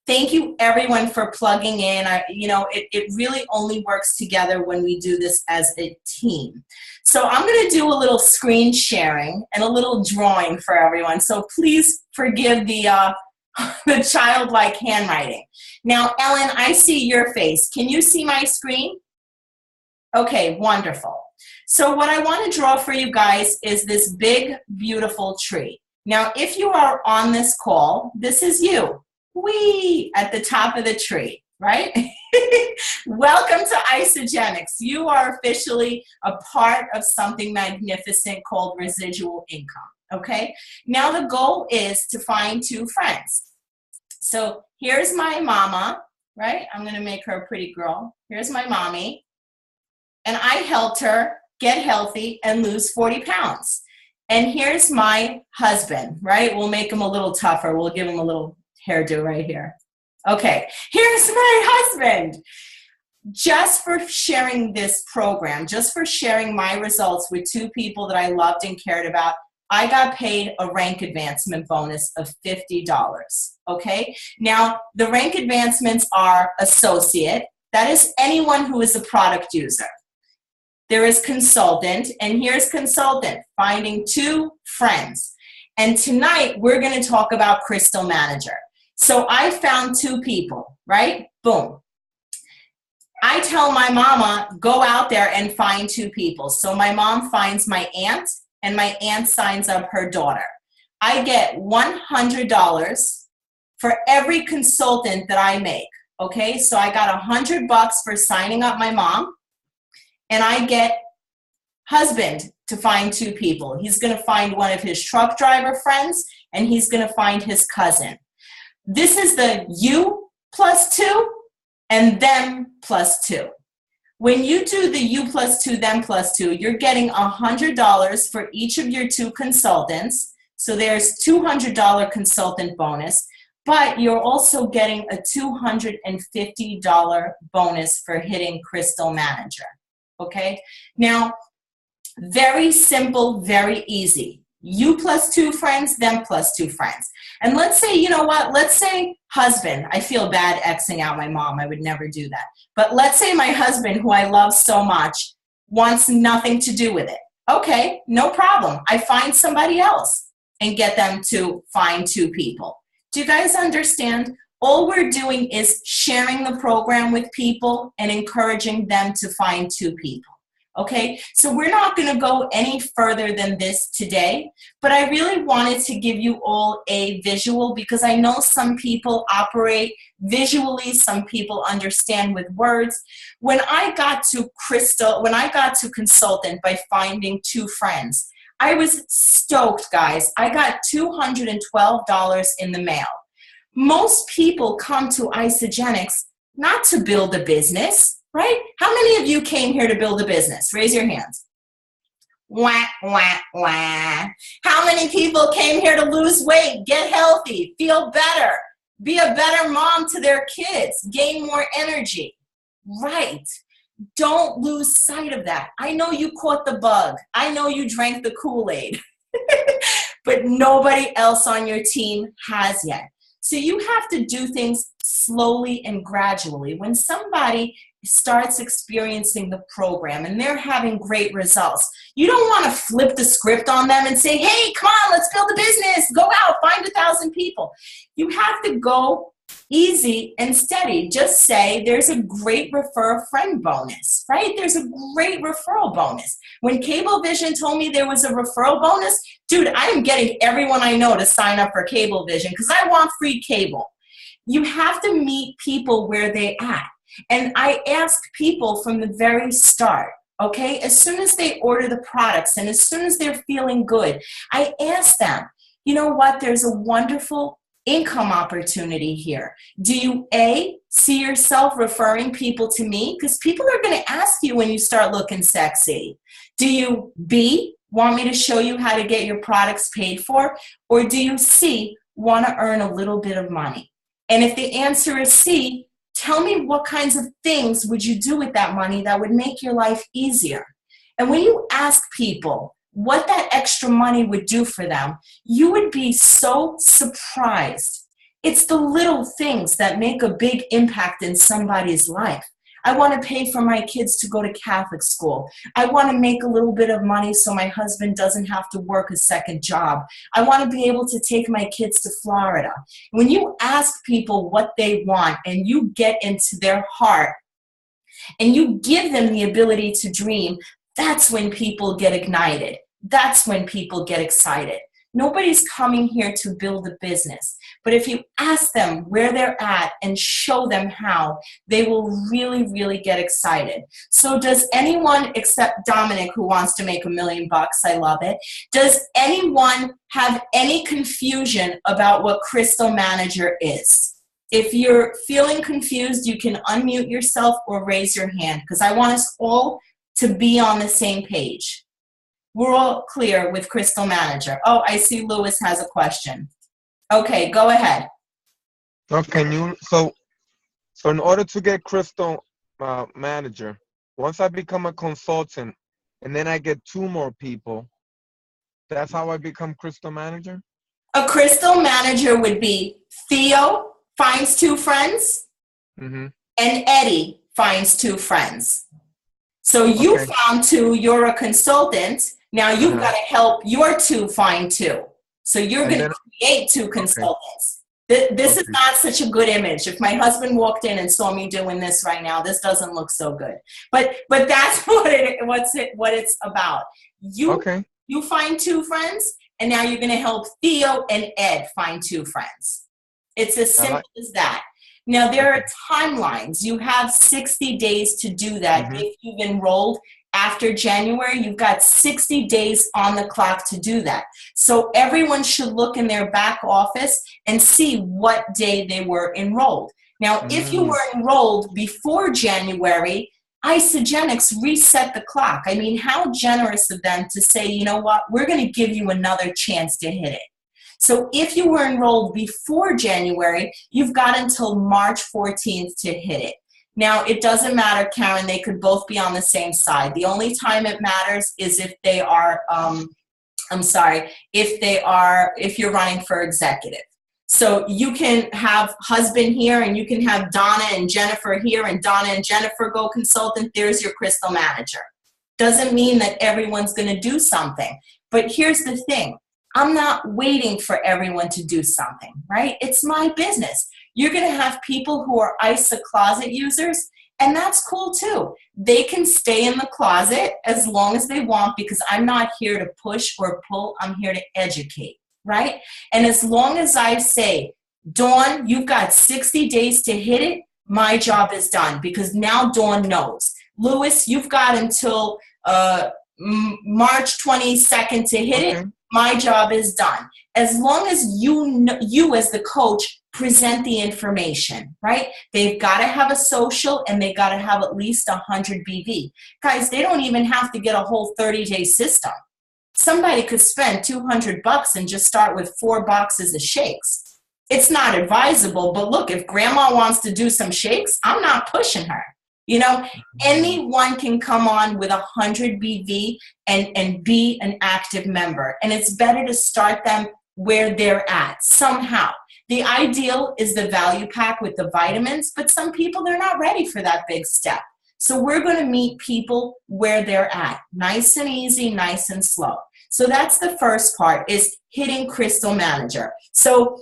Thank you everyone for plugging in. It really only works together when we do this as a team. So I'm going to do a little screen sharing and a little drawing for everyone. So please forgive the childlike handwriting. Now, Ellen, I see your face. Can you see my screen? Okay, wonderful. So what I want to draw for you guys is this big, beautiful tree. Now, if you are on this call, this is you. Whee! At the top of the tree, right? Welcome to Isagenix. You are officially a part of something magnificent called residual income, okay? Now the goal is to find 2 friends. So here's my mama, right? I'm gonna make her a pretty girl. Here's my mommy. And I helped her get healthy and lose 40 pounds. And here's my husband, right? We'll make him a little tougher. We'll give him a little hairdo right here. Okay, here's my husband. Just for sharing this program, just for sharing my results with 2 people that I loved and cared about, I got paid a rank advancement bonus of $50, okay? Now, the rank advancements are associate. That is anyone who is a product user. There is consultant, and here's consultant, finding 2 friends. And tonight, we're gonna talk about Crystal Manager. So I found 2 people, right? Boom. I tell my mama, go out there and find 2 people. So my mom finds my aunt, and my aunt signs up her daughter. I get $100 for every consultant that I make, okay? So I got $100 for signing up my mom, and I get husband to find 2 people. He's gonna find one of his truck driver friends, and he's gonna find his cousin. This is the you plus 2 and them plus 2. When you do the you plus 2, them plus 2, you're getting $100 for each of your 2 consultants. So there's $200 consultant bonus, but you're also getting a $250 bonus for hitting Crystal Manager, okay? Now, very simple, very easy. You plus 2 friends, them plus 2 friends. And let's say, you know what, let's say husband. I feel bad Xing out my mom. I would never do that. But let's say my husband, who I love so much, wants nothing to do with it. Okay, no problem. I find somebody else and get them to find 2 people. Do you guys understand? All we're doing is sharing the program with people and encouraging them to find 2 people. Okay, so we're not going to go any further than this today, but I really wanted to give you all a visual because I know some people operate visually, some people understand with words. When I got to consultant by finding 2 friends, I was stoked, guys. I got $212 in the mail. Most people come to Isagenix not to build a business, right? How many of you came here to build a business? Raise your hands. Wah, wah, wah. How many people came here to lose weight, get healthy, feel better, be a better mom to their kids, gain more energy? Right. Don't lose sight of that. I know you caught the bug. I know you drank the Kool-Aid, but nobody else on your team has yet. So you have to do things slowly and gradually. When somebody starts experiencing the program and they're having great results, you don't want to flip the script on them and say, hey, come on, let's build a business. Go out, find 1,000 people. You have to go easy and steady. Just say there's a great refer a friend bonus, right? There's a great referral bonus. When Cablevision told me there was a referral bonus, dude, I am getting everyone I know to sign up for Cablevision because I want free cable. You have to meet people where they're at. And I ask people from the very start, okay, as soon as they order the products and as soon as they're feeling good, I ask them, you know what, there's a wonderful income opportunity here. Do you A, see yourself referring people to me? Because people are going to ask you when you start looking sexy. Do you B, want me to show you how to get your products paid for? Or do you C, want to earn a little bit of money? And if the answer is C, tell me what kinds of things would you do with that money that would make your life easier. And when you ask people what that extra money would do for them, you would be so surprised It's the little things that make a big impact in somebody's life. I want to pay for my kids to go to Catholic school. I want to make a little bit of money so my husband doesn't have to work a second job. I want to be able to take my kids to Florida. When you ask people what they want and you get into their heart and you give them the ability to dream, that's when people get ignited. That's when people get excited. Nobody's coming here to build a business. But if you ask them where they're at and show them how, they will really, really get excited. So does anyone, except Dominic, who wants to make $1 million, I love it, does anyone have any confusion about what Crystal Manager is? If you're feeling confused, you can unmute yourself or raise your hand, because I want us all to be on the same page. We're all clear with Crystal Manager. Oh, I see Lewis has a question. Okay, go ahead. Okay, so in order to get Crystal Manager, once I become a consultant and then I get 2 more people, that's how I become Crystal Manager? A Crystal Manager would be Theo finds 2 friends, and Eddie finds 2 friends. So you found 2, you're a consultant. Now you've got to help your 2 find 2. So you're going to create 2 consultants. This is not such a good image. If my husband walked in and saw me doing this right now, this doesn't look so good. But that's what it's about. You find 2 friends, and now you're going to help Theo and Ed find 2 friends. It's as simple as that. Now, there are timelines. You have 60 days to do that. If you've enrolled after January, you've got 60 days on the clock to do that. So everyone should look in their back office and see what day they were enrolled. Now, if you were enrolled before January, Isagenix reset the clock. I mean, how generous of them to say, you know what, we're going to give you another chance to hit it. So if you were enrolled before January, you've got until March 14th to hit it. Now, it doesn't matter, Karen, they could both be on the same side. The only time it matters is if they are, if you're running for executive. So you can have husband here and you can have Donna and Jennifer here and Donna and Jennifer go consultant. There's your Crystal Manager. Doesn't mean that everyone's going to do something. But here's the thing. I'm not waiting for everyone to do something, right? It's my business. You're going to have people who are ISA closet users, and that's cool too. They can stay in the closet as long as they want, because I'm not here to push or pull. I'm here to educate, right? And as long as I say, Dawn, you've got 60 days to hit it, my job is done, because now Dawn knows. Lewis, you've got until March 22nd to hit it. My job is done. As long as you as the coach present the information, right? They've got to have a social and they got to have at least 100 BV. Guys, they don't even have to get a whole 30-day system. Somebody could spend $200 and just start with 4 boxes of shakes. It's not advisable, but look, if grandma wants to do some shakes, I'm not pushing her. You know, anyone can come on with 100 BV and be an active member. And it's better to start them where they're at somehow. The ideal is the value pack with the vitamins, but some people, they're not ready for that big step. So we're going to meet people where they're at. Nice and easy, nice and slow. So that's the first part, is hitting Crystal Manager. So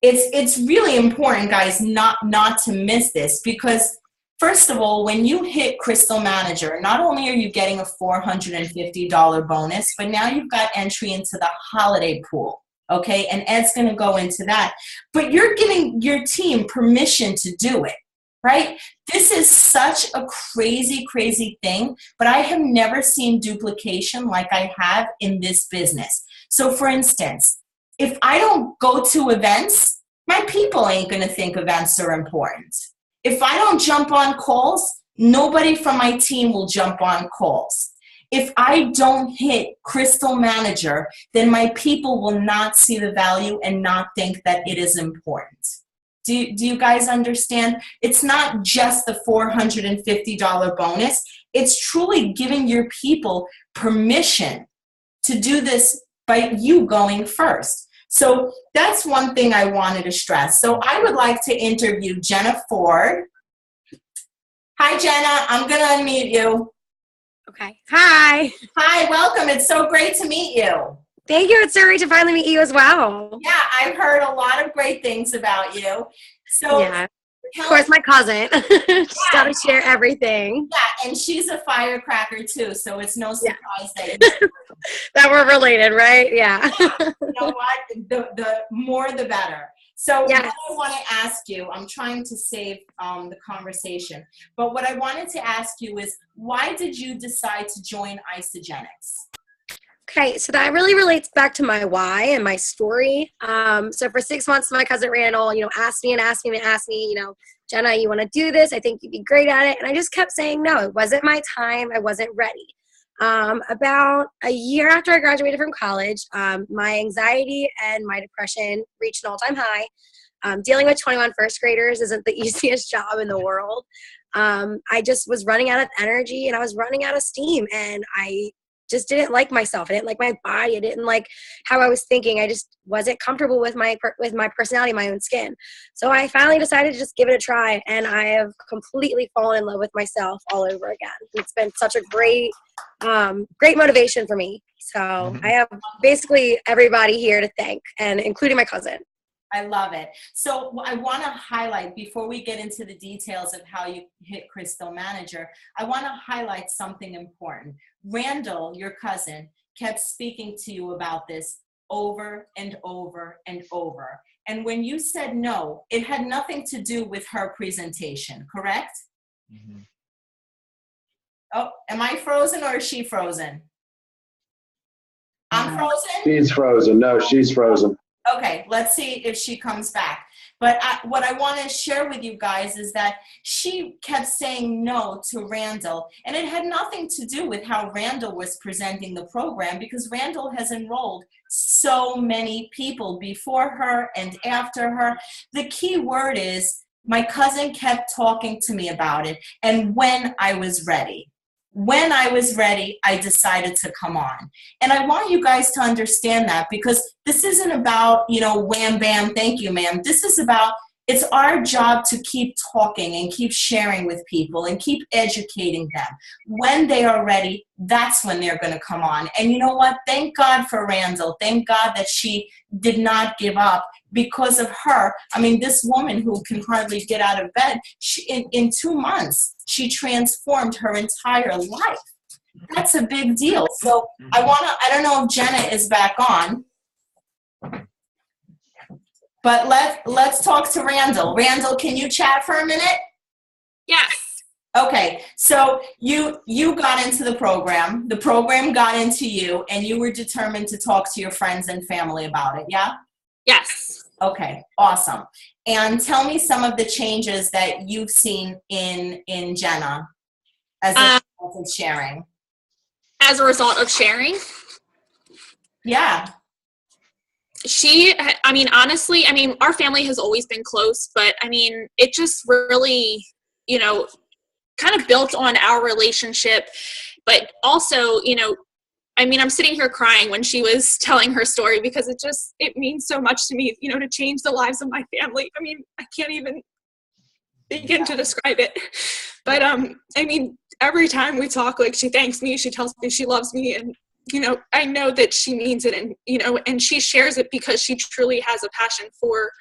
it's really important, guys, not to miss this, because first of all, when you hit Crystal Manager, not only are you getting a $450 bonus, but now you've got entry into the holiday pool, okay? And Ed's going to go into that. But you're giving your team permission to do it, right? This is such a crazy, crazy thing, but I have never seen duplication like I have in this business. So for instance, if I don't go to events, my people ain't going to think events are important. If I don't jump on calls, nobody from my team will jump on calls. If I don't hit Crystal Manager, then my people will not see the value and not think that it is important. Do you guys understand? It's not just the $450 bonus. It's truly giving your people permission to do this by you going first. So that's one thing I wanted to stress. So I would like to interview Jenna Ford. Hi, Jenna. I'm going to unmute you. Okay. Hi. Hi, welcome. It's so great to meet you. Thank you. It's so great to finally meet you as well. Yeah, I've heard a lot of great things about you. So yeah. Of course, my cousin. She's got to share everything. Yeah, and she's a firecracker too, so it's no surprise that that we're related, right? Yeah. You know what? The more the better. So what I want to ask you, I'm trying to save the conversation, but what I wanted to ask you is, why did you decide to join Isagenix? Okay, so that really relates back to my why and my story. So for 6 months, my cousin Randall, asked me, Jenna, you want to do this? I think you'd be great at it. And I just kept saying no. It wasn't my time. I wasn't ready. About a year after I graduated from college, my anxiety and my depression reached an all-time high. Dealing with 21 first graders isn't the easiest job in the world. I just was running out of energy and I was running out of steam, and I just didn't like myself. I didn't like my body. I didn't like how I was thinking. I just wasn't comfortable with my personality, my own skin. So I finally decided to just give it a try, and I have completely fallen in love with myself all over again. It's been such a great motivation for me. So I have basically everybody here to thank, and including my cousin. I love it. So I want to highlight, before we get into the details of how you hit Crystal Manager, I want to highlight something important. Randall, your cousin, kept speaking to you about this over and over and over. And when you said no, it had nothing to do with her presentation, correct? Mm-hmm. Oh, am I frozen or is she frozen? I'm frozen? She's frozen. No, she's frozen. Okay, let's see if she comes back. But what I want to share with you guys is that she kept saying no to Randall, and it had nothing to do with how Randall was presenting the program, because Randall has enrolled so many people before her and after her. The key word is, my cousin kept talking to me about it, and when I was ready. When I was ready, I decided to come on. And I want you guys to understand that, because this isn't about, wham, bam, thank you, ma'am. This is about, it's our job to keep talking and keep sharing with people and keep educating them. When they are ready, that's when they're going to come on. And you know what? Thank God for Randall. Thank God that she did not give up. Because of her, I mean, this woman who can hardly get out of bed, in 2 months, she transformed her entire life. That's a big deal. So I don't know if Jenna is back on, but let's talk to Randall. Randall, can you chat for a minute? Yes. Okay, so you got into the program got into you, and you were determined to talk to your friends and family about it, yeah? Yes. Okay, awesome. And tell me some of the changes that you've seen in Jenna as a result of sharing. As a result of sharing? Yeah. Honestly, our family has always been close, but it just really, kind of built on our relationship. But also, I'm sitting here crying when she was telling her story, because it means so much to me, to change the lives of my family. I can't even begin to describe it. But, every time we talk, she thanks me, she tells me she loves me, and, I know that she means it, and, and she shares it because she truly has a passion for,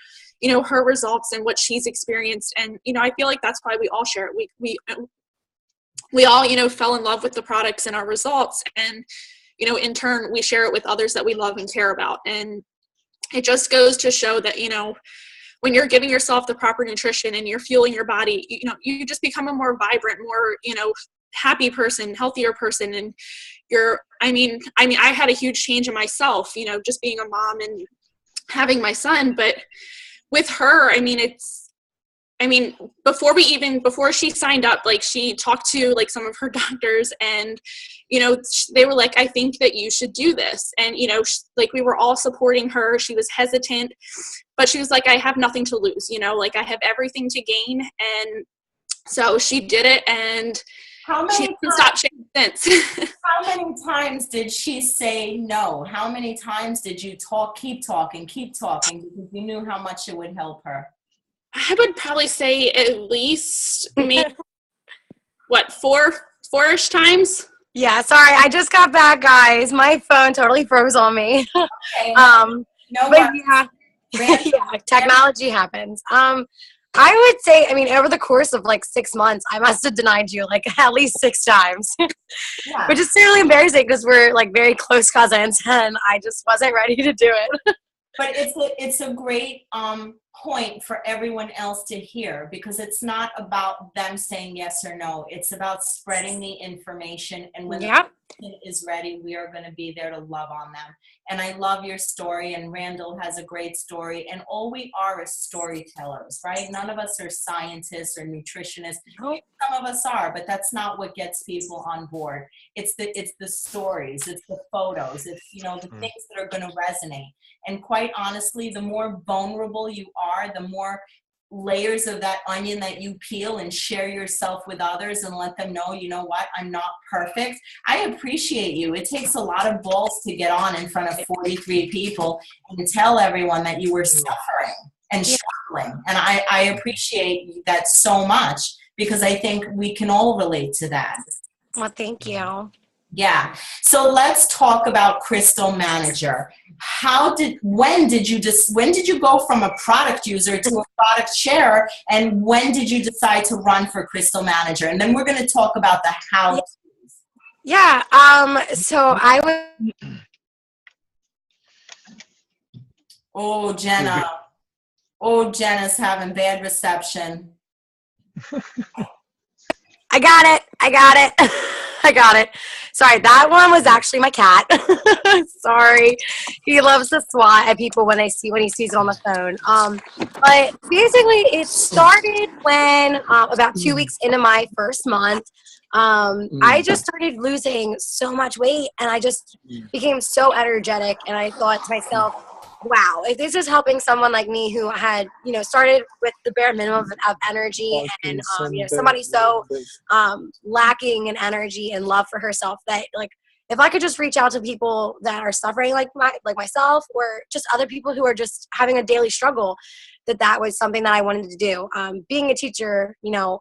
her results and what she's experienced. And, I feel like that's why we all share it. We all, fell in love with the products and our results, and, in turn, we share it with others that we love and care about. And it just goes to show that, when you're giving yourself the proper nutrition and you're fueling your body, you just become a more vibrant, more, happy person, healthier person. And I had a huge change in myself, just being a mom and having my son. But with her, before she signed up, she talked to some of her doctors, and, they were like, I think that you should do this. And, we were all supporting her. She was hesitant, but she was like, I have nothing to lose, I have everything to gain. And so she did it, and How many she didn't stop sharing. since. How many times did she say no? How many times did you keep talking because you knew how much it would help her? I would probably say at least maybe four-ish times. Yeah, sorry, I just got back, guys. My phone totally froze on me. Okay. But yeah, yeah, technology happens. I would say, I mean, over the course of like 6 months, I must have denied you like at least 6 times, Yeah. which is really embarrassing because we're like very close cousins, and I just wasn't ready to do it. But it's a great point for everyone else to hear, because it's not about them saying yes or no. It's about spreading the information, and when the person is ready, we are going to be there to love on them. And I love your story, and Randall has a great story, and all we are is storytellers, right? None of us are scientists or nutritionists. Some of us are, but that's not what gets people on board. It's the stories, it's the photos, it's the things that are going to resonate. And quite honestly, the more vulnerable you are, the more layers of that onion that you peel and share yourself with others and let them know, you know what, I'm not perfect. I appreciate you. It takes a lot of balls to get on in front of 43 people and tell everyone that you were suffering and struggling. And I appreciate that so much, because I think we can all relate to that. Well, thank you. Yeah. So let's talk about Crystal Manager. When did you go from a product user to a product sharer, and when did you decide to run for Crystal Manager? And then we're going to talk about the how. Yeah. So I was. Oh, Jenna. Oh, Jenna's having bad reception. I got it. I got it. Sorry, that one was actually my cat. Sorry. He loves to swat at people when he sees it on the phone. But basically it started when about 2 weeks into my first month, I just started losing so much weight, and I just became so energetic, and I thought to myself, wow, if this is helping someone like me who had, started with the bare minimum of energy, and, somebody so lacking in energy and love for herself, that like, if I could just reach out to people that are suffering like myself, or just other people who are just having a daily struggle, that was something that I wanted to do. Being a teacher,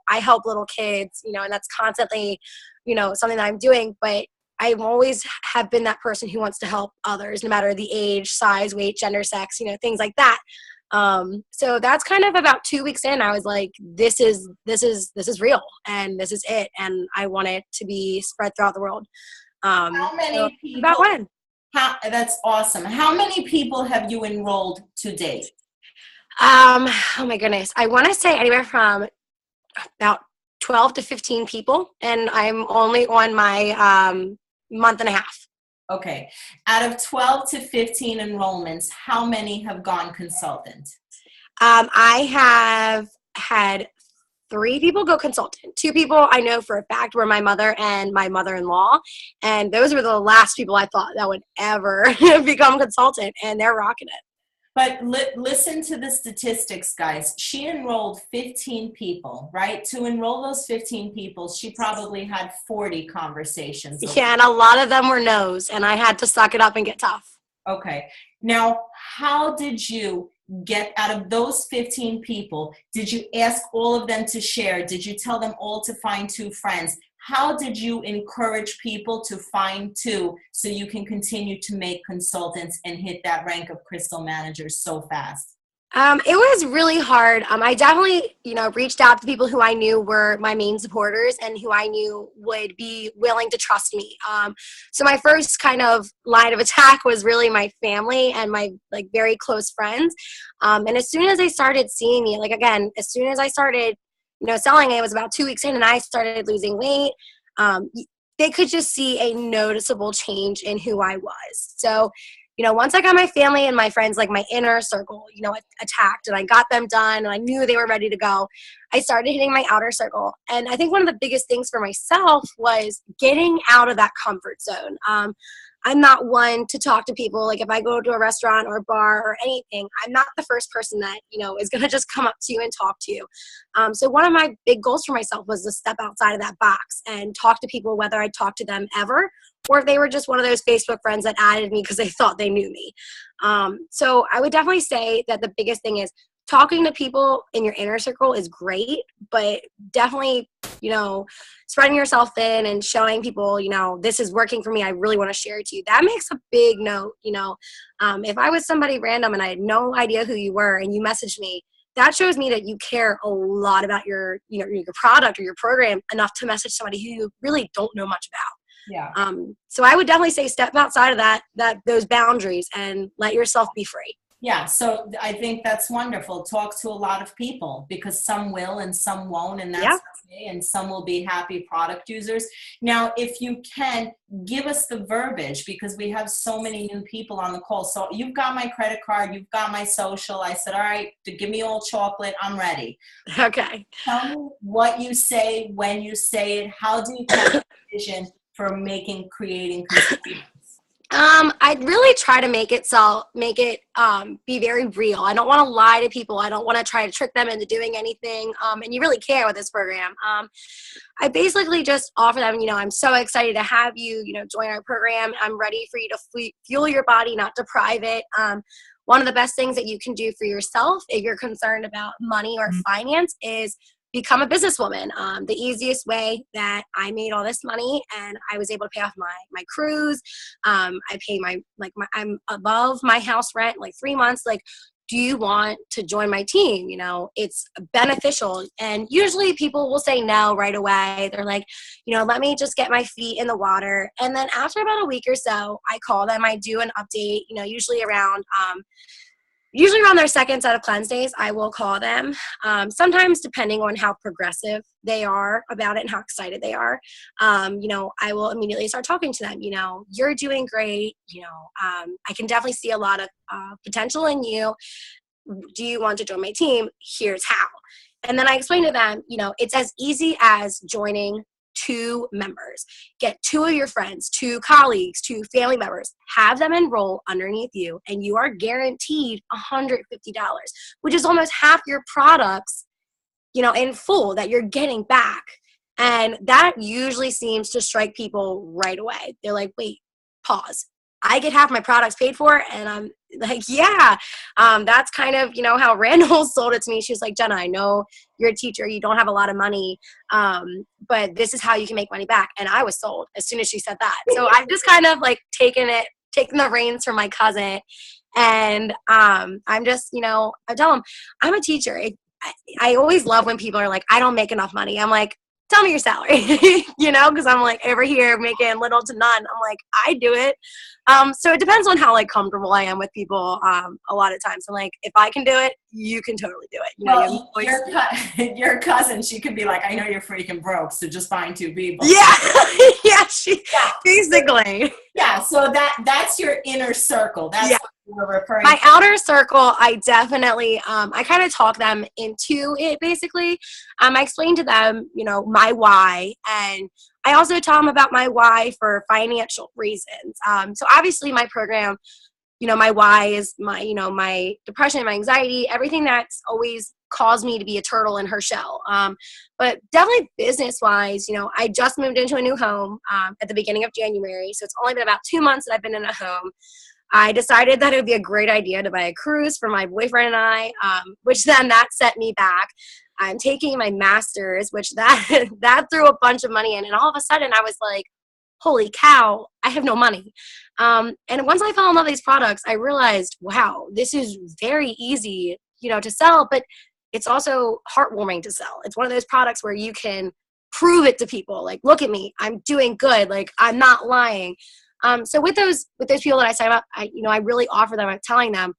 I help little kids, and that's constantly, something that I'm doing, but I always have been that person who wants to help others, no matter the age, size, weight, gender, sex, things like that. So that's kind of about 2 weeks in. I was like, this is real, and this is it, and I want it to be spread throughout the world. How many people? About when? That's awesome. How many people have you enrolled to date? Oh my goodness, I want to say anywhere from about 12 to 15 people, and I'm only on my month and a half. Okay. Out of 12 to 15 enrollments, how many have gone consultant? I have had 3 people go consultant. 2 people I know for a fact were my mother and my mother-in-law, and those were the last people I thought that would ever become consultant, and they're rocking it. But listen to the statistics, guys. She enrolled 15 people, right? To enroll those 15 people, she probably had 40 conversations. Yeah, and a lot of them were no's, and I had to suck it up and get tough. Okay. Now, how did you get out of those 15 people? Did you ask all of them to share? Did you tell them all to find 2 friends? How did you encourage people to find 2 so you can continue to make consultants and hit that rank of Crystal Managers so fast? It was really hard. I definitely, reached out to people who I knew were my main supporters and who I knew would be willing to trust me. So my first kind of line of attack was really my family and my very close friends. And as soon as they started seeing me, as soon as I started selling, it was about 2 weeks in, and I started losing weight. They could just see a noticeable change in who I was. So, once I got my family and my friends, like my inner circle, attacked, and I got them done, and I knew they were ready to go, I started hitting my outer circle. And I think one of the biggest things for myself was getting out of that comfort zone. I'm not one to talk to people. Like if I go to a restaurant or a bar or anything, I'm not the first person that, is going to just come up to you and talk to you. So one of my big goals for myself was to step outside of that box and talk to people, whether I talked to them ever, or if they were just one of those Facebook friends that added me because they thought they knew me. So I would definitely say that the biggest thing is talking to people in your inner circle is great, but definitely, spreading yourself thin and showing people, this is working for me. I really want to share it to you. That makes a big note. If I was somebody random and I had no idea who you were and you messaged me, that shows me that you care a lot about your product or your program enough to message somebody who you really don't know much about. Yeah. So I would definitely say step outside of those boundaries and let yourself be free. Yeah, so I think that's wonderful. Talk to a lot of people because some will and some won't, and that's okay, and some will be happy product users. Now, if you can, give us the verbiage because we have so many new people on the call. So you've got my credit card, you've got my social. I said, all right, give me all chocolate. I'm ready. Okay. Tell me what you say, when you say it. How do you get a vision for creating consumers? I'd really try to make it be very real. I don't want to lie to people. I don't want to try to trick them into doing anything. And you really care with this program. I basically just offer them, I'm so excited to have you, join our program. I'm ready for you to fuel your body, not deprive it. One of the best things that you can do for yourself if you're concerned about money or finance is become a businesswoman. The easiest way that I made all this money and I was able to pay off my cruise. I pay I'm above my house rent, 3 months. Do you want to join my team? It's beneficial. And usually people will say no right away. They're like, let me just get my feet in the water. And then after about a week or so, I call them, I do an update, usually around their second set of cleanse days, I will call them. Sometimes depending on how progressive they are about it and how excited they are, I will immediately start talking to them. You're doing great. I can definitely see a lot of potential in you. Do you want to join my team? Here's how. And then I explain to them, it's as easy as joining 2 members. Get 2 of your friends, 2 colleagues, 2 family members, have them enroll underneath you, and you are guaranteed $150, which is almost half your products, in full that you're getting back. And that usually seems to strike people right away. They're like, wait, pause. I get half my products paid for, and I'm like, yeah. That's kind of, how Randall sold it to me. She was like, Jenna, I know you're a teacher. You don't have a lot of money, but this is how you can make money back. And I was sold as soon as she said that. So I've just kind of taking the reins from my cousin. And I'm just, I tell them, I'm a teacher. I always love when people are like, I don't make enough money. I'm like, tell me your salary, because I'm over here making little to none. I'm like, I do it. So it depends on how comfortable I am with people. A lot of times I'm like, if I can do it, you can totally do it. Well, your cousin, she could be like, I know you're freaking broke, so just find 2 people. Yeah. Basically. Yeah. So that's your inner circle. That's what we're referring my to. outer circle, I definitely, I kind of talk them into it basically. I explain to them, my why, and I also tell them about my why for financial reasons. So obviously my program, my why is my depression, my anxiety, everything that's always caused me to be a turtle in her shell. But definitely business-wise, I just moved into a new home at the beginning of January. So it's only been about 2 months that I've been in a home. I decided that it would be a great idea to buy a cruise for my boyfriend and I, which then that set me back. I'm taking my master's, which that threw a bunch of money in. And all of a sudden I was like, holy cow, I have no money. And once I fell in love with these products, I realized, wow, this is very easy, to sell, but it's also heartwarming to sell. It's one of those products where you can prove it to people. Look at me, I'm doing good. I'm not lying. So with those people that I sign up, I really offer them, I'm telling them,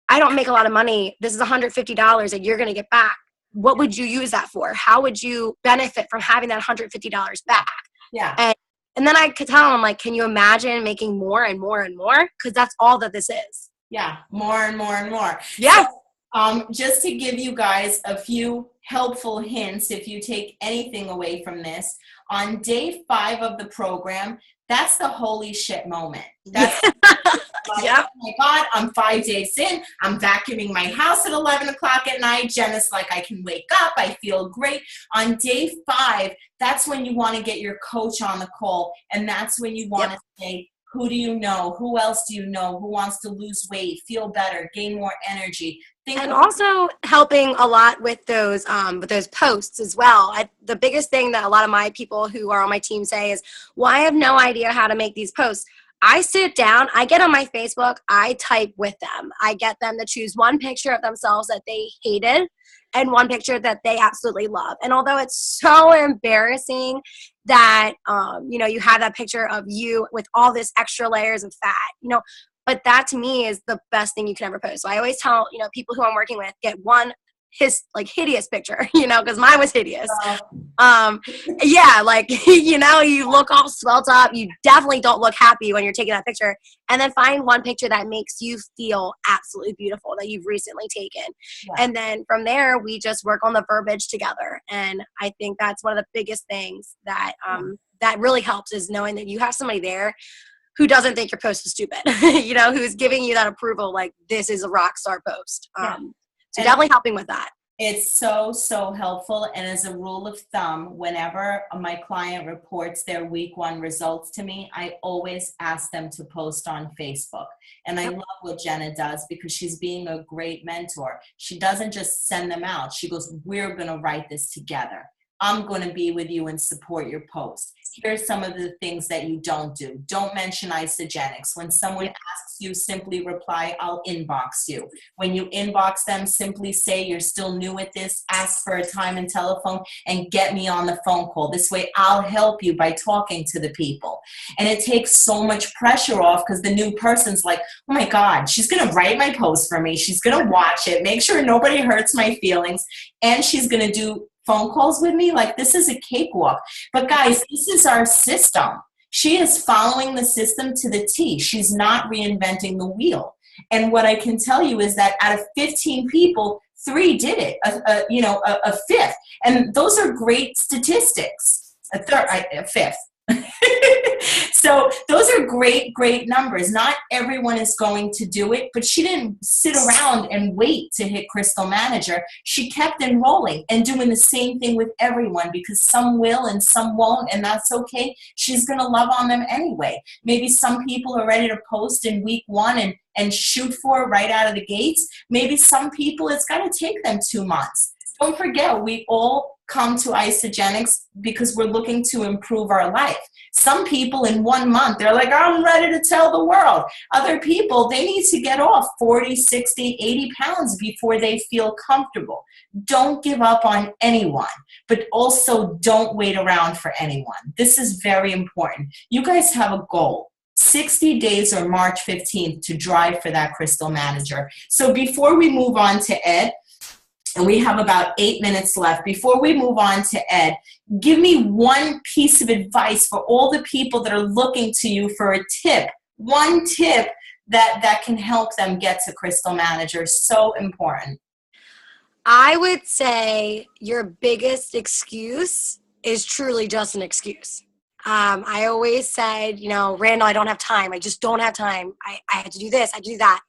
I don't make a lot of money. This is $150 that you're going to get back. What would you use that for? How would you benefit from having that $150 back? Yeah. And then I could tell them, can you imagine making more and more and more? Because that's all that this is. Yeah. More and more and more. Yeah. So, Just to give you guys a few helpful hints, if you take anything away from this, on day 5 of the program, that's the holy shit moment. That's like, Yep. oh my God, I'm 5 days in. I'm vacuuming my house at 11 o'clock at night. Jenna's like, I can wake up. I feel great. On day 5, that's when you want to get your coach on the call. And that's when you want to say, who do you know? Who else do you know? Who wants to lose weight, feel better, gain more energy? And also helping a lot with those posts as well. The biggest thing that a lot of my people who are on my team say is, well, I have no idea how to make these posts. I sit down, I get on my Facebook, I type with them. I get them to choose one picture of themselves that they hated and one picture that they absolutely love. And although it's so embarrassing that, you have that picture of you with all this extra layers of fat, but that to me is the best thing you can ever post. So I always tell, people who I'm working with, get one hideous picture, because mine was hideous. You look all swelled up. You definitely don't look happy when you're taking that picture. And then find one picture that makes you feel absolutely beautiful that you've recently taken. Yeah. And then from there, we just work on the verbiage together. And I think that's one of the biggest things that that really helps, is knowing that you have somebody there who doesn't think your post is stupid, who's giving you that approval, like, this is a rock star post. So definitely helping with that. It's so, so helpful. And as a rule of thumb, whenever my client reports their week 1 results to me, I always ask them to post on Facebook. And I love what Jenna does, because she's being a great mentor. She doesn't just send them out. She goes, we're going to write this together. I'm going to be with you and support your post. Here's some of the things that you don't do. Don't mention Isagenix. When someone asks you, simply reply, I'll inbox you. When you inbox them, simply say you're still new at this, ask for a time and telephone, and get me on the phone call. This way I'll help you by talking to the people. And it takes so much pressure off, because the new person's like, oh my God, she's going to write my post for me. She's going to watch it, make sure nobody hurts my feelings, and she's going to do phone calls with me. Like, this is a cakewalk. But guys, this is our system. She is following the system to the T. She's not reinventing the wheel. And what I can tell you is that out of 15 people, 3 did it, a fifth. And those are great statistics. A fifth. So those are great, great numbers. Not everyone is going to do it, but she didn't sit around and wait to hit Crystal Manager. She kept enrolling and doing the same thing with everyone, because some will and some won't, and that's okay. She's going to love on them anyway. Maybe some people are ready to post in week 1 and shoot for it right out of the gates. Maybe some people, it's got to take them 2 months. Don't forget, we all come to Isagenix because we're looking to improve our life. Some people in 1 month, they're like, I'm ready to tell the world. Other people, they need to get off 40, 60, 80 pounds before they feel comfortable. Don't give up on anyone, but also don't wait around for anyone. This is very important. You guys have a goal. 60 days or March 15th to drive for that Crystal Manager. So before we move on to Ed, and we have about 8 minutes left. Before we move on to Ed, give me one piece of advice for all the people that are looking to you for a tip. One tip that can help them get to Crystal Manager. So important. I would say your biggest excuse is truly just an excuse. I always said, Randall, I don't have time. I just don't have time. I had to do this. I had to do that.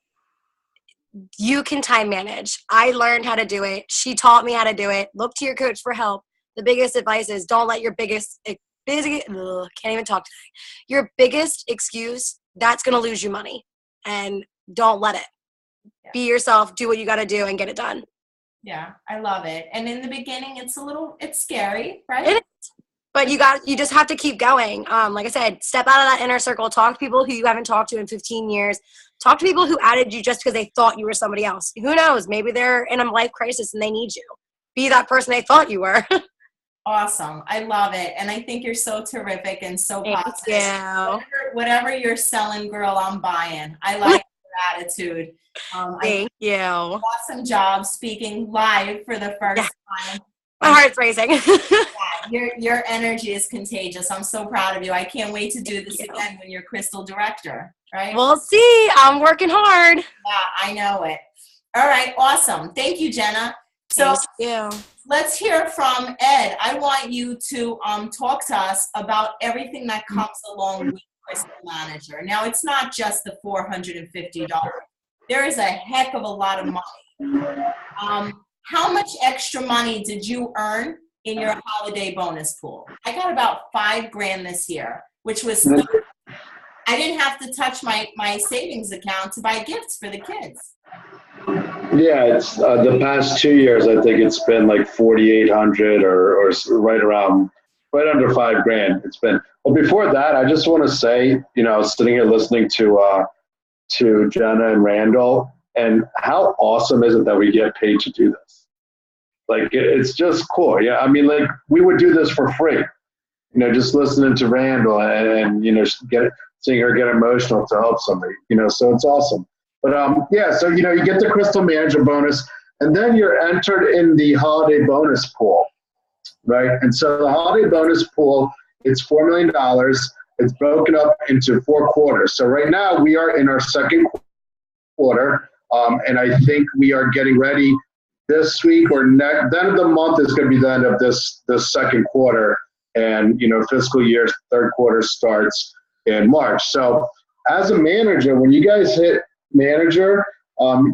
You can time manage. I learned how to do it. She taught me how to do it. Look to your coach for help. The biggest advice is don't let your can't even talk today. Your biggest excuse, that's going to lose you money. And don't let it. Yeah. Be yourself. Do what you got to do and get it done. Yeah, I love it. And in the beginning, it's scary, right? It is. But you just have to keep going. Like I said, step out of that inner circle. Talk to people who you haven't talked to in 15 years. Talk to people who added you just because they thought you were somebody else. Who knows? Maybe they're in a life crisis and they need you. Be that person they thought you were. Awesome. I love it. And I think you're so terrific and so positive. Thank you. Whatever you're selling, girl, I'm buying. I like your attitude. Thank you. Awesome job speaking live for the first time. My heart's racing. Your energy is contagious. I'm so proud of you. I can't wait to do this again when you're Crystal Director, right? We'll see. I'm working hard. Yeah, I know it. All right, awesome. Thank you, Jenna. So Thank you. let's hear from Ed. I want you to talk to us about everything that comes along with Crystal Manager. Now, it's not just the $450. There is a heck of a lot of money. How much extra money did you earn in your holiday bonus pool? I got about $5,000 this year, which was, I didn't have to touch my savings account to buy gifts for the kids. Yeah, it's the past 2 years. I think it's been like 4,800 or right under $5,000. It's been. Well, before that, I just want to say, I was sitting here listening to Jenna and Randall, and how awesome is it that we get paid to do this? Like, it's just cool. Yeah, I mean, like, we would do this for free. Just listening to Randall and seeing her get emotional to help somebody. So it's awesome. But so you get the Crystal Manager bonus, and then you're entered in the holiday bonus pool, right? And so the holiday bonus pool, it's $4 million. It's broken up into 4 quarters. So right now we are in our second quarter, and I think we are getting ready this week or next. The end of the month is going to be the end of this second quarter, and fiscal year's third quarter starts in March. So as a manager, when you guys hit manager,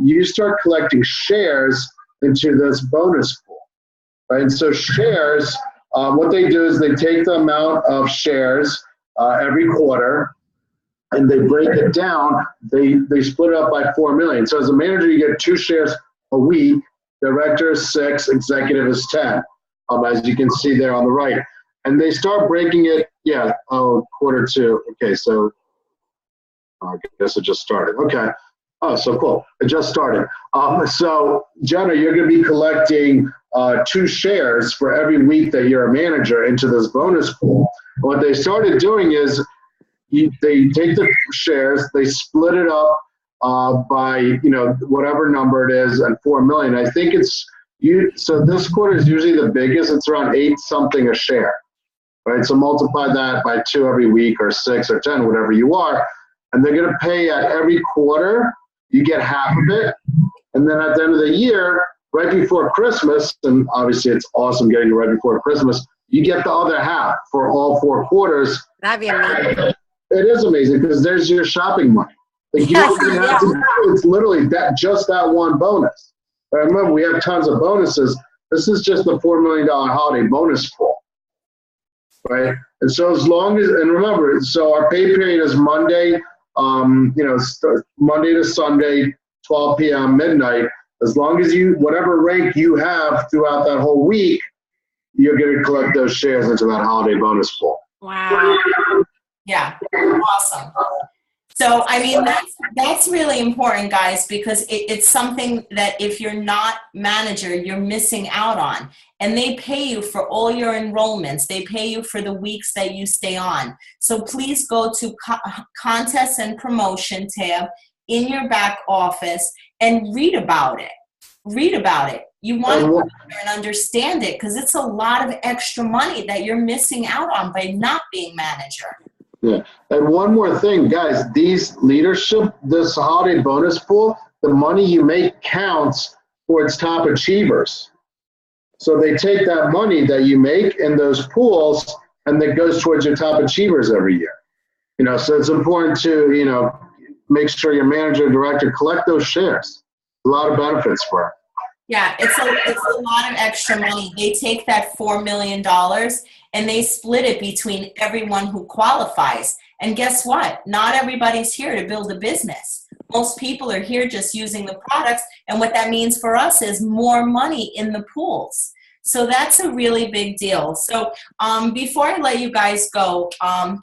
you start collecting shares into this bonus pool, right? And so shares, what they do is they take the amount of shares every quarter, and they break it down. They split it up by 4 million. So as a manager, you get 2 shares a week. Director is 6, executive is 10, as you can see there on the right. And they start breaking it, quarter 2. Okay, so I guess it just started. Okay. Oh, so cool. It just started. So, Jenna, you're going to be collecting 2 shares for every week that you're a manager into this bonus pool. What they started doing is they take the shares, they split it up by, whatever number it is, and 4 million. I think so this quarter is usually the biggest. It's around 8 something a share, right? So multiply that by 2 every week, or 6 or 10, whatever you are. And they're going to pay at every quarter. You get half of it. And then at the end of the year, right before Christmas, and obviously it's awesome getting it right before Christmas, you get the other half for all 4 quarters. That'd be amazing. It is amazing because there's your shopping money. Like, you don't even have to, it's literally just that one bonus. But remember, we have tons of bonuses. This is just the $4 million holiday bonus pool, right? And so as long as, and remember, so our pay period is Monday, Monday to Sunday, 12 p.m., midnight. As long as whatever rank you have throughout that whole week, you're going to collect those shares into that holiday bonus pool. Wow. Yeah, awesome. So, I mean, that's really important, guys, because it's something that if you're not manager, you're missing out on. And they pay you for all your enrollments. They pay you for the weeks that you stay on. So please go to contests and promotion tab in your back office and read about it. Read about it. You want to learn and understand it because it's a lot of extra money that you're missing out on by not being manager. Yeah. And one more thing, guys, this holiday bonus pool, the money you make counts towards top achievers. So they take that money that you make in those pools and that goes towards your top achievers every year. So it's important to, make sure your manager and director collect those shares. A lot of benefits for it. Yeah, it's a lot of extra money. They take that $4 million and they split it between everyone who qualifies. And guess what? Not everybody's here to build a business. Most people are here just using the products. And what that means for us is more money in the pools. So that's a really big deal. So before I let you guys go,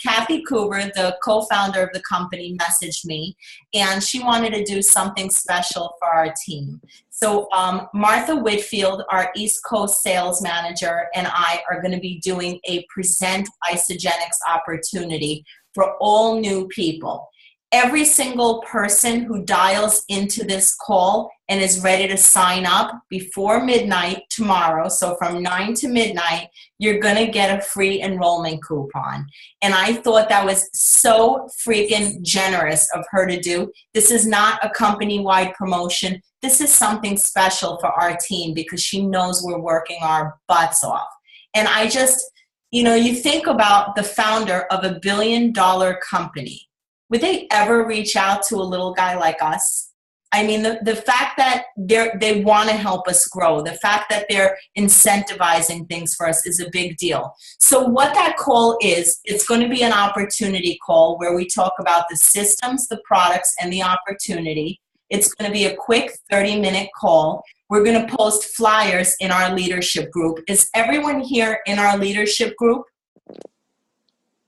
Kathy Cooper, the co-founder of the company, messaged me, and she wanted to do something special for our team. So Martha Whitfield, our East Coast sales manager, and I are going to be doing a Present Isagenix opportunity for all new people. Every single person who dials into this call and is ready to sign up before midnight tomorrow, so from 9 to midnight, you're going to get a free enrollment coupon. And I thought that was so freaking generous of her to do. This is not a company-wide promotion. this is something special for our team because she knows we're working our butts off. And I just, you know, you think about the founder of $1 billion company. Would they ever reach out to a little guy like us? I mean, the fact that they want to help us grow, the fact that they're incentivizing things for us is a big deal. So what that call is, it's going to be an opportunity call where we talk about the systems, the products, and the opportunity. It's going to be a quick 30-minute call. We're going to post flyers in our leadership group. Is everyone here in our leadership group?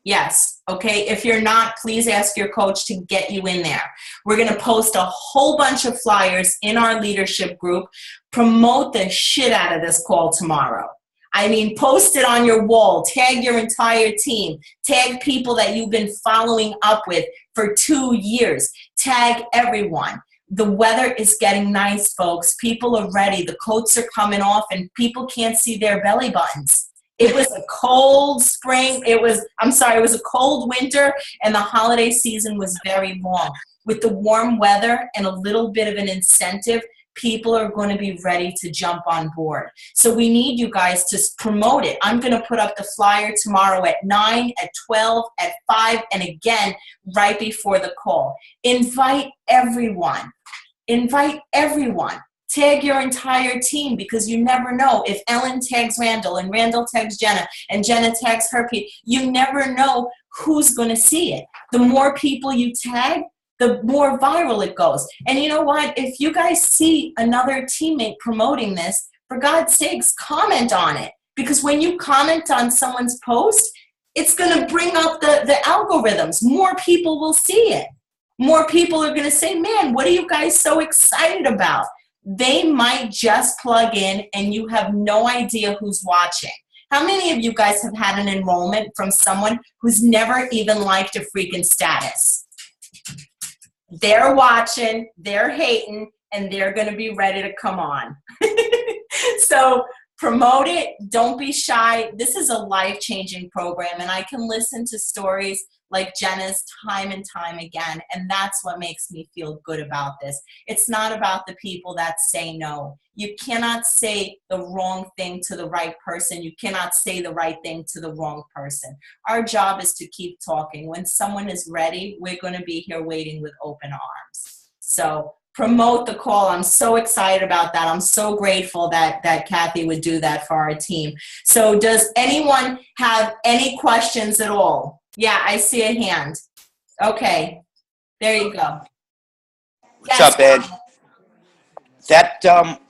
Yes. Okay. If you're not, please ask your coach to get you in there. We're going to post a whole bunch of flyers in our leadership group. Promote the shit out of this call tomorrow. I mean, post it on your wall. Tag your entire team. Tag people that you've been following up with for 2 years. Tag everyone. The weather is getting nice, folks. People are ready. The coats are coming off and people can't see their belly buttons. It was a cold spring. It was a cold winter, and the holiday season was very long. With the warm weather and a little bit of an incentive, people are going to be ready to jump on board. So we need you guys to promote it. I'm going to put up the flyer tomorrow at 9, at 12, at 5, and again right before the call. Invite everyone. Invite everyone. Tag your entire team because you never know. If Ellen tags Randall and Randall tags Jenna and Jenna tags her people, you never know who's going to see it. The more people you tag, the more viral it goes. And you know what? If you guys see another teammate promoting this, for God's sakes, comment on it. Because when you comment on someone's post, it's going to bring up the algorithms. More people will see it. More people are going to say, man, what are you guys so excited about? They might just plug in and you have no idea who's watching. How many of you guys have had an enrollment from someone who's never even liked a freaking status? They're watching, they're hating, and they're going to be ready to come on. So promote it. Don't be shy. This is a life-changing program, and I can listen to stories like Jenna's time and time again, and that's what makes me feel good about this. It's not about the people that say no. You cannot say the wrong thing to the right person. You cannot say the right thing to the wrong person. Our job is to keep talking. When someone is ready, we're going to be here waiting with open arms. So promote the call. I'm so excited about that. I'm so grateful that Kathy would do that for our team. So does anyone have any questions at all? Yeah, I see a hand. Okay, there you go. What's up, Ed?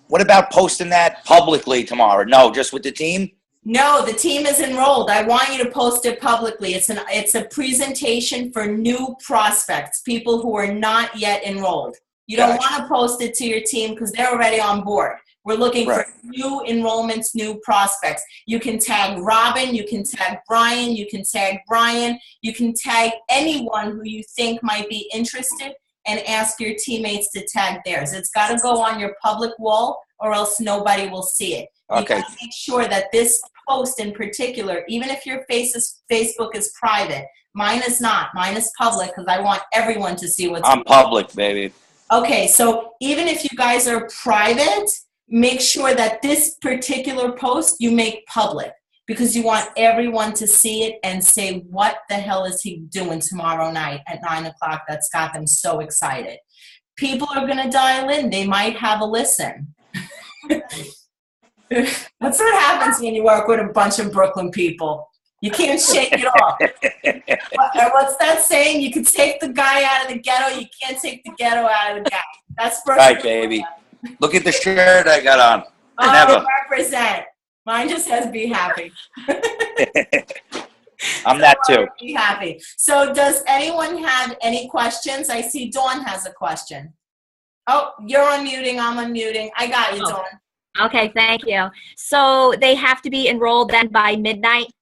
What about posting that publicly tomorrow? No, just with the team? No, the team is enrolled. I want you to post it publicly. It's a presentation for new prospects, people who are not yet enrolled. You don't want to post it to your team because they're already on board. We're looking for new enrollments, new prospects. You can tag Robin, you can tag Brian, you can tag Brian, you can tag anyone who you think might be interested and ask your teammates to tag theirs. It's got to go on your public wall or else nobody will see it. Okay. You got to make sure that this post in particular, even if your Facebook is private, mine is not. Mine is public because I want everyone to see what's I'm public, baby. Okay, so even if you guys are private, make sure that this particular post you make public because you want everyone to see it and say, what the hell is he doing tomorrow night at 9 o'clock that's got them so excited? People are going to dial in. They might have a listen. That's what happens when you work with a bunch of Brooklyn people. You can't shake it off. What's that saying? You can take the guy out of the ghetto. You can't take the ghetto out of the guy. That's Brooklyn. Right, baby. Look at the shirt I got on. Oh, Never. Represent. Mine just says be happy. I'm that too. Be happy. So does anyone have any questions? I see Dawn has a question. Oh, you're unmuting. I'm unmuting. I got you, Dawn. Okay, thank you. So they have to be enrolled then by midnight?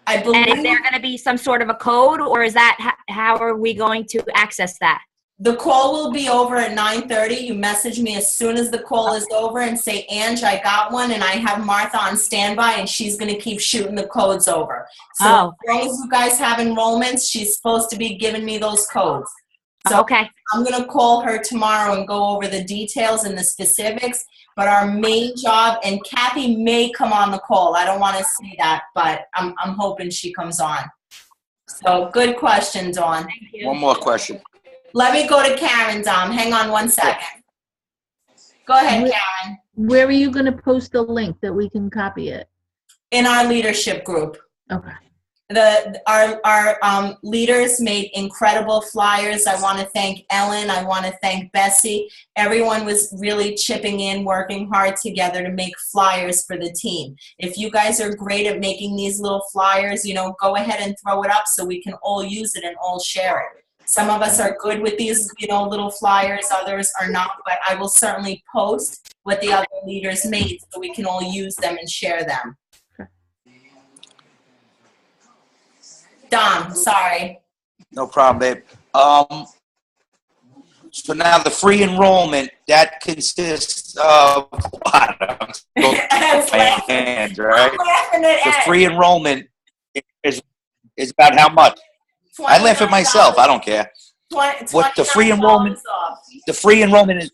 I believe. And is there going to be some sort of a code, or is that how are we going to access that? The call will be over at 9:30. You message me as soon as the call is over and say, Ange, I got one, and I have Martha on standby, and she's going to keep shooting the codes over. So as long as you guys have enrollments, she's supposed to be giving me those codes. So Okay. I'm going to call her tomorrow and go over the details and the specifics. But our main job, and Kathy may come on the call. I don't want to say that, but I'm hoping she comes on. So good question, Dawn. Thank you. One more question. Let me go to Karen, Dom. Hang on one second. Go ahead, Karen. Where are you going to post the link that we can copy it? In our leadership group. Okay. Our leaders made incredible flyers. I want to thank Ellen. I want to thank Bessie. Everyone was really chipping in, working hard together to make flyers for the team. If you guys are great at making these little flyers, you know, go ahead and throw it up so we can all use it and all share it. Some of us are good with these, you know, little flyers. Others are not, but I will certainly post what the other leaders made so we can all use them and share them. Dom, sorry. No problem, babe. So now the free enrollment, that consists of what? I'm still my hands, right? The free enrollment is about how much? I laugh at myself. I don't care. What the free enrollment? The free enrollment is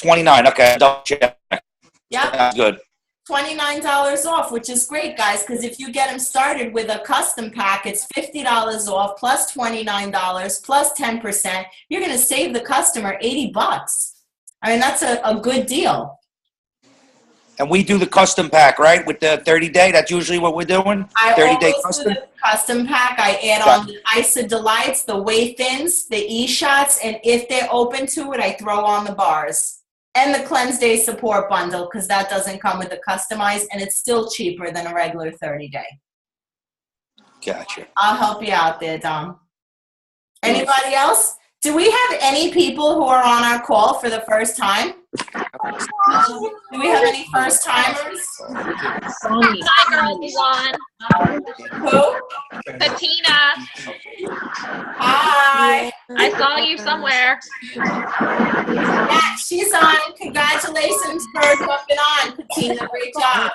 29. Okay, double check. Yeah. That's good. $29 off, which is great, guys, because if you get them started with a custom pack, it's $50 off plus $29 plus 10%. You're going to save the customer $80. I mean, that's a good deal. And we do the custom pack, right? With the 30-day, that's usually what we're doing? 30-day custom? Do the custom pack. I add on the Isa Delights, the Way Thins, the E-Shots, and if they're open to it, I throw on the bars. And the Cleanse Day Support Bundle, because that doesn't come with the customized, and it's still cheaper than a regular 30-day. Gotcha. I'll help you out there, Dom. Anybody else? Do we have any people who are on our call for the first time? Do we have any first timers? Hi, girls. On. Who? Katina, Hi. I saw you somewhere. Yeah, she's on. Congratulations for jumping on, Katina. Great job.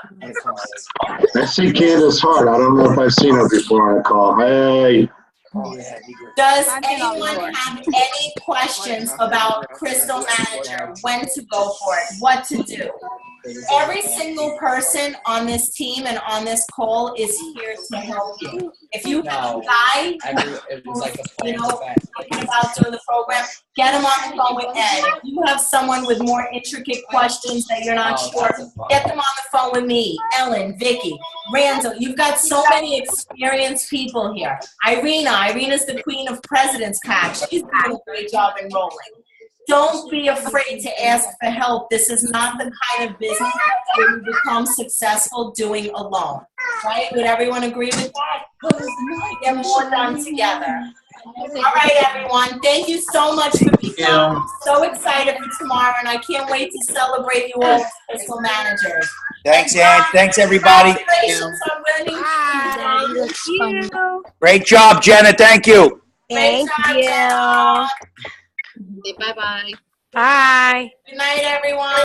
I see Candace Hart. I don't know if I've seen her before on a call. Hey. Does anyone have any questions about Crystal Manager? When to go for it? What to do? Every single person on this team and on this call is here to help you. If you have a guy who's, you know, thinking about doing the program, get him on the phone with Ed. If you have someone with more intricate questions that you're not sure, get them on the phone with me, Ellen, Vicky, Randall. You've got so many experienced people here. Irina's the queen of President's Pack. She's doing a great job enrolling. Don't be afraid to ask for help. This is not the kind of business that you become successful doing alone. Right? Would everyone agree with that? Get more done together. All right, everyone. Thank you so much for being here. I'm so excited for tomorrow, and I can't wait to celebrate you all as Crystal Managers. Thanks, Ann. Thanks, everybody. Congratulations on winning. Thank you. Great job, Jenna. Thank you. Great Thank job, you. Jenna. Bye-bye. Bye. Good night, everyone.